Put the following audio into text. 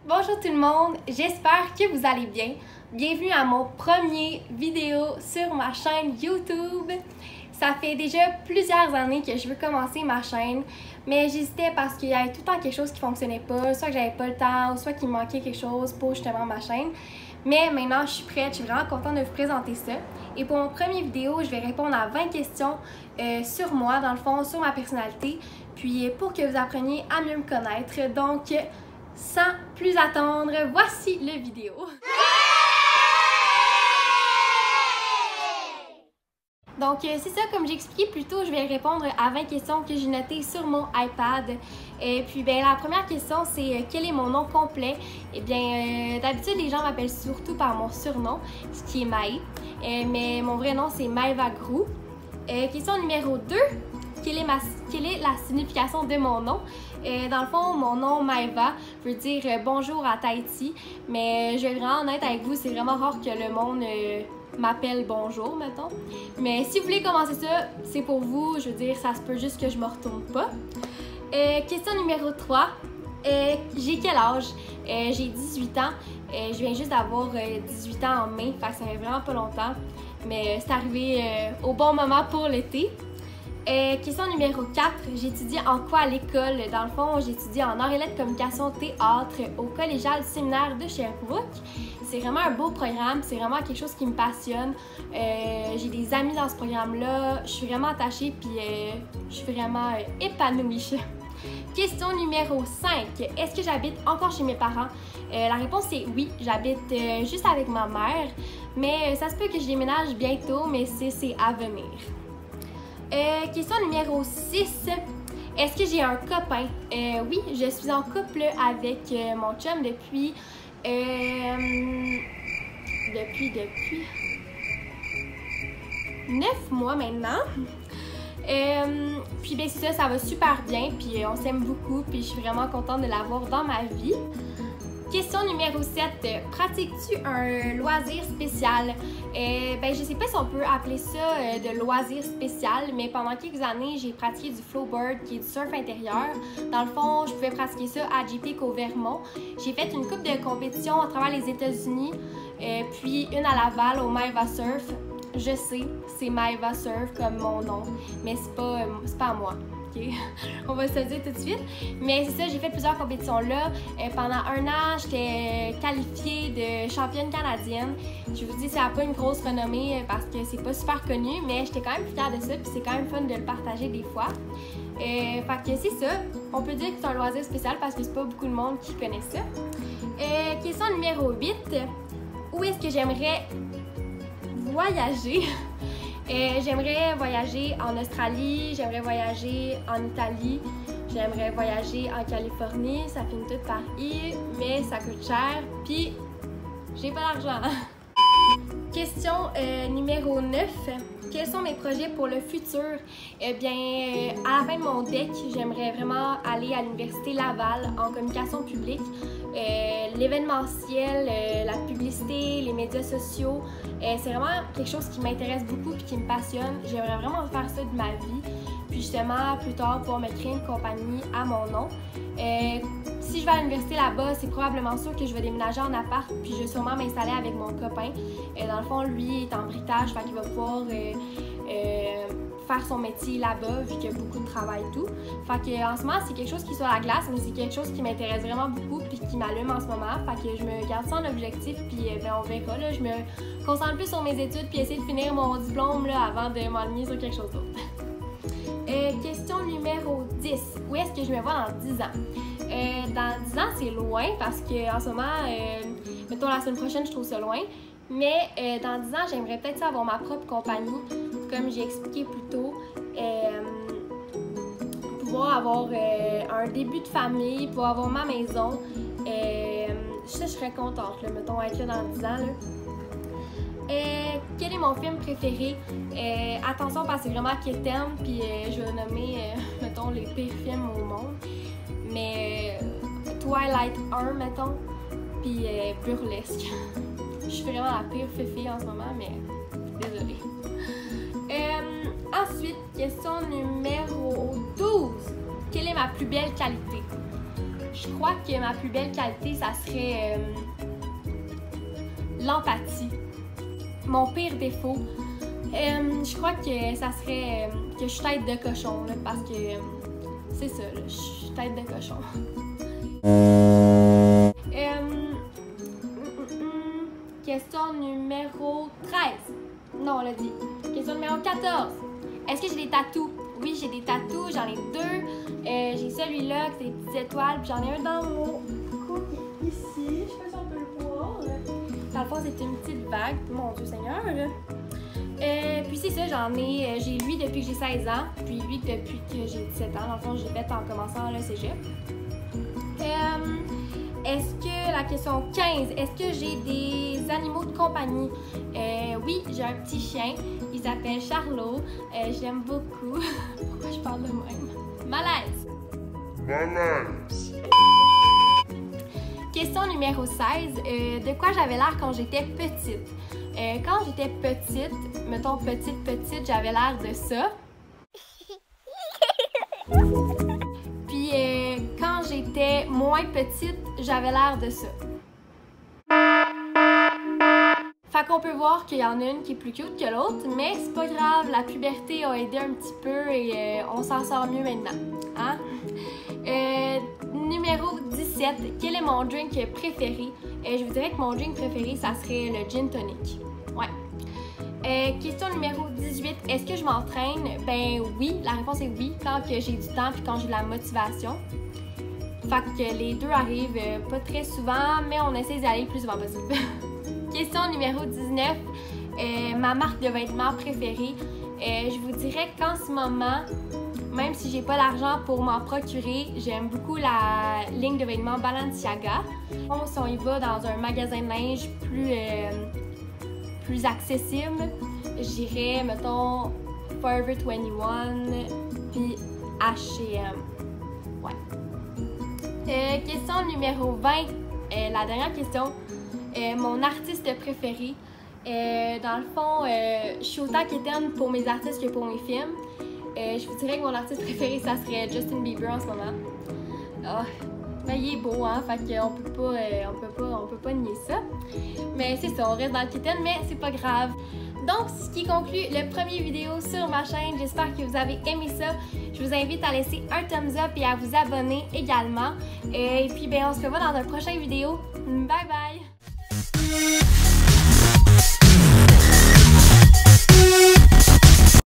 Bonjour tout le monde, j'espère que vous allez bien. Bienvenue à mon premier vidéo sur ma chaîne YouTube. Ça fait déjà plusieurs années que je veux commencer ma chaîne, mais j'hésitais parce qu'il y avait tout le temps quelque chose qui fonctionnait pas, soit que j'avais pas le temps, ou soit qu'il me manquait quelque chose pour justement ma chaîne. Mais maintenant, je suis prête, je suis vraiment contente de vous présenter ça. Et pour mon premier vidéo, je vais répondre à 20 questions sur moi, dans le fond, sur ma personnalité, puis pour que vous appreniez à mieux me connaître. Donc, sans plus attendre, voici la vidéo. Donc, c'est ça, comme j'ai expliqué plus tôt, je vais répondre à 20 questions que j'ai notées sur mon iPad. Et puis, la première question, c'est quel est mon nom complet? Eh bien, d'habitude, les gens m'appellent surtout par mon surnom, ce qui est Maë. Mais mon vrai nom, c'est Maëva Grou. Question numéro 2, quelle est la signification de mon nom? Dans le fond, mon nom Maëva veut dire bonjour à Tahiti, mais je vais être vraiment honnête avec vous, c'est vraiment rare que le monde m'appelle bonjour, mettons. Mais si vous voulez commencer ça, c'est pour vous, je veux dire, ça se peut juste que je me retourne pas. Question numéro 3, j'ai quel âge? J'ai 18 ans, je viens juste d'avoir 18 ans en mai, fait que ça fait vraiment pas longtemps, mais c'est arrivé au bon moment pour l'été. Question numéro 4, j'étudie en quoi à l'école? Dans le fond, j'étudie en arts et lettres, communication, théâtre au collégial du séminaire de Sherbrooke. C'est vraiment un beau programme, c'est vraiment quelque chose qui me passionne. J'ai des amis dans ce programme-là, je suis vraiment attachée puis je suis vraiment épanouie. Question numéro 5, est-ce que j'habite encore chez mes parents? La réponse est oui, j'habite juste avec ma mère, mais ça se peut que je déménage bientôt, mais c'est à venir. Question numéro 6. Est-ce que j'ai un copain? Oui, je suis en couple avec mon chum depuis 9 mois maintenant. Puis c'est ça va super bien, puis on s'aime beaucoup, puis je suis vraiment contente de l'avoir dans ma vie. Question numéro 7. Pratiques-tu un loisir spécial? Je sais pas si on peut appeler ça de loisir spécial, mais pendant quelques années, j'ai pratiqué du flowboard, qui est du surf intérieur. Dans le fond, je pouvais pratiquer ça à JPEG au Vermont. J'ai fait une couple de compétitions à travers les États-Unis, puis une à Laval au Maëva Surf. Je sais, c'est Maëva Surf comme mon nom, mais c'est pas à moi. Okay. On va se le dire tout de suite. Mais c'est ça, j'ai fait plusieurs compétitions là. Pendant un an, j'étais qualifiée de championne canadienne. Je vous dis, ça n'a pas une grosse renommée parce que c'est pas super connu, mais j'étais quand même fière de ça, puis c'est quand même fun de le partager des fois. Fait que c'est ça. On peut dire que c'est un loisir spécial parce que c'est pas beaucoup de monde qui connaît ça. Question numéro 8. Où est-ce que j'aimerais voyager? J'aimerais voyager en Australie, j'aimerais voyager en Italie, j'aimerais voyager en Californie, ça finit tout par I, mais ça coûte cher, puis j'ai pas d'argent. Question numéro 9. Quels sont mes projets pour le futur? Eh bien, à la fin de mon DEC, j'aimerais vraiment aller à l'Université Laval en communication publique. L'événementiel, la publicité, les médias sociaux, c'est vraiment quelque chose qui m'intéresse beaucoup et qui me passionne. J'aimerais vraiment faire ça de ma vie. Puis justement, plus tard, pouvoir me créer une compagnie à mon nom. Si je vais à l'université là-bas, c'est probablement sûr que je vais déménager en appart, puis je vais sûrement m'installer avec mon copain. Dans le fond, lui est en britage, fait qu'il va pouvoir faire son métier là-bas, vu qu'il y a beaucoup de travail et tout. Fait que en ce moment, c'est quelque chose qui est sur la glace, mais c'est quelque chose qui m'intéresse vraiment beaucoup puis qui m'allume en ce moment. Fait que je me garde ça en objectif, puis on verra. Là, je me concentre plus sur mes études, puis essayer de finir mon diplôme là, avant de m'aligner sur quelque chose d'autre. Question numéro 10. Où est-ce que je me vois dans 10 ans? Dans 10 ans, c'est loin parce qu'en ce moment, mettons la semaine prochaine, je trouve ça loin. Mais dans 10 ans, j'aimerais peut-être ça avoir ma propre compagnie, comme j'ai expliqué plus tôt. Pouvoir avoir un début de famille, pouvoir avoir ma maison. Ça, je serais contente, là, mettons, être là dans 10 ans. Là. Quel est mon film préféré? Attention parce que c'est vraiment Keten, puis je vais nommer, mettons, les pires films au monde. Mais Twilight 1, mettons, puis Burlesque. Je suis vraiment la pire fifi en ce moment, mais désolée. Ensuite, question numéro 12. Quelle est ma plus belle qualité? je crois que ma plus belle qualité, ça serait l'empathie. Mon pire défaut, je crois que ça serait que je suis tête de cochon, là, parce que c'est ça, là, je suis tête de cochon. Question numéro 13. Non, on l'a dit. Question numéro 14. Est-ce que j'ai des tatous? Oui, j'ai des tatous, j'en ai 2. J'ai celui-là, c'est des petites étoiles, puis j'en ai un dans mon cou ici. Je sais pas si on peut le voir. Dans le fond, c'est une petite vague. Mon Dieu Seigneur. Puis c'est ça, j'ai lui depuis que j'ai 16 ans, puis lui depuis que j'ai 17 ans. Dans le fond, j'ai fait en commençant le cégep. Est-ce que, la question 15, est-ce que j'ai des animaux de compagnie? Oui, j'ai un petit chien, il s'appelle Charlot, je l'aime beaucoup. Pourquoi je parle de même? Malaise! Question numéro 16, de quoi j'avais l'air quand j'étais petite? Quand j'étais petite, mettons petite, j'avais l'air de ça. Puis quand j'étais moins petite, j'avais l'air de ça. Fait qu'on peut voir qu'il y en a une qui est plus cute que l'autre, mais c'est pas grave, la puberté a aidé un petit peu et on s'en sort mieux maintenant. Hein? Numéro 17, quel est mon drink préféré? Je vous dirais que mon drink préféré, ça serait le gin tonic. Ouais. Question numéro 18, est-ce que je m'entraîne? Ben oui, la réponse est oui, quand que j'ai du temps puis quand j'ai de la motivation. Fait que les deux arrivent pas très souvent, mais on essaie d'y aller le plus souvent possible. Question numéro 19, ma marque de vêtements préférée. Je vous dirais qu'en ce moment, même si j'ai pas l'argent pour m'en procurer, j'aime beaucoup la ligne de vêtements Balenciaga. Si on y va dans un magasin de linge plus accessible, j'irais, mettons, Forever 21 puis H&M. Ouais. Question numéro 20, la dernière question. Mon artiste préféré. Dans le fond, je suis autant quétaine pour mes artistes que pour mes films. Je vous dirais que mon artiste préféré, ça serait Justin Bieber en ce moment. Oh, ben, il est beau, hein? Fait qu'on peut pas nier ça. Mais c'est ça, on reste dans le quétaine, mais c'est pas grave. Donc, c'est ce qui conclut le premier vidéo sur ma chaîne. J'espère que vous avez aimé ça. Je vous invite à laisser un thumbs up et à vous abonner également. Et puis, ben, on se revoit dans un prochain vidéo. Bye bye!